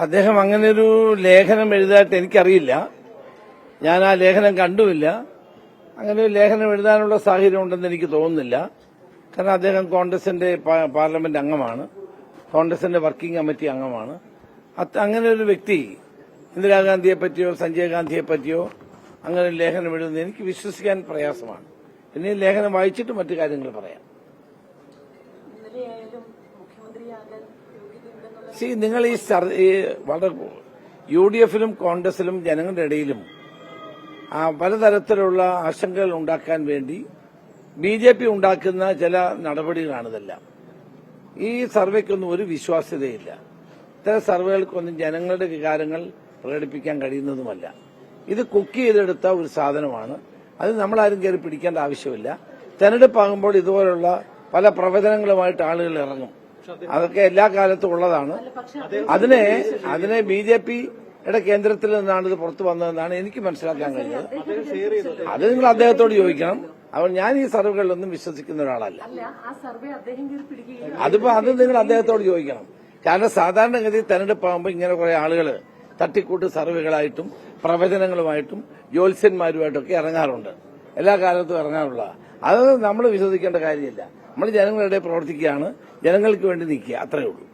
അദ്ദേഹം അങ്ങനെയൊരു ലേഖനം എഴുതായിട്ട് എനിക്കറിയില്ല. ഞാൻ ആ ലേഖനം കണ്ടുമില്ല. അങ്ങനെ ഒരു ലേഖനം എഴുതാനുള്ള സാഹചര്യം ഉണ്ടെന്ന് എനിക്ക് തോന്നുന്നില്ല. കാരണം അദ്ദേഹം കോൺഗ്രസിന്റെ പാർലമെന്റ് അംഗമാണ്, കോൺഗ്രസിന്റെ വർക്കിംഗ് കമ്മിറ്റി അംഗമാണ്. അങ്ങനെ ഒരു വ്യക്തി ഇന്ദിരാഗാന്ധിയെ പറ്റിയോ സഞ്ജയ് ഗാന്ധിയെ പറ്റിയോ അങ്ങനെ ഒരു ലേഖനം എഴുതുന്നത് എനിക്ക് വിശ്വസിക്കാൻ പ്രയാസമാണ്. പിന്നെ ഈ ലേഖനം വായിച്ചിട്ട് മറ്റു കാര്യങ്ങൾ പറയാം. നിങ്ങൾ ഈ വളരെ UDF-ലും കോൺഗ്രസിലും ജനങ്ങളുടെ ഇടയിലും പലതരത്തിലുള്ള ആശങ്കകൾ ഉണ്ടാക്കാൻ വേണ്ടി BJP ഉണ്ടാക്കുന്ന ചില നടപടികളാണിതെല്ലാം. ഈ സർവേക്കൊന്നും ഒരു വിശ്വാസ്യതയില്ല. ഇത്തരം സർവേകൾക്കൊന്നും ജനങ്ങളുടെ വികാരങ്ങൾ പ്രകടിപ്പിക്കാൻ കഴിയുന്നതുമല്ല. ഇത് കുക്ക് ചെയ്തെടുത്ത ഒരു സാധനമാണ്. അത് നമ്മളാരും കയറി പിടിക്കേണ്ട ആവശ്യമില്ല. തെരഞ്ഞെടുപ്പാകുമ്പോൾ ഇതുപോലുള്ള പല പ്രവചനങ്ങളുമായിട്ട് ആളുകൾ ഇറങ്ങും. അതൊക്കെ എല്ലാ കാലത്തും ഉള്ളതാണ്. അതിനെ BJPയുടെ കേന്ദ്രത്തിൽ നിന്നാണ് ഇത് പുറത്തു വന്നതെന്നാണ് എനിക്ക് മനസ്സിലാക്കാൻ കഴിഞ്ഞത്. അത് നിങ്ങൾ അദ്ദേഹത്തോട് ചോദിക്കണം. ഞാൻ ഈ സർവേകളിലൊന്നും വിശ്വസിക്കുന്ന ഒരാളല്ല. അത് നിങ്ങൾ അദ്ദേഹത്തോട് ചോദിക്കണം. കാരണം സാധാരണഗതി തെരഞ്ഞെടുപ്പാകുമ്പോൾ ഇങ്ങനെ കുറെ ആളുകൾ തട്ടിക്കൂട്ട് സർവേകളായിട്ടും പ്രവചനങ്ങളുമായിട്ടും ജ്യോത്സ്യന്മാരുമായിട്ടൊക്കെ ഇറങ്ങാറുണ്ട്. എല്ലാ കാലത്തും ഇറങ്ങാറുള്ള അത് നമ്മൾ വിശ്വസിക്കേണ്ട കാര്യമില്ല. നമ്മൾ ജനങ്ങളുടെ പ്രവർത്തിക്കുകയാണ്, ജനങ്ങൾക്ക് വേണ്ടി നിൽക്കുക, അത്രയേ ഉള്ളൂ.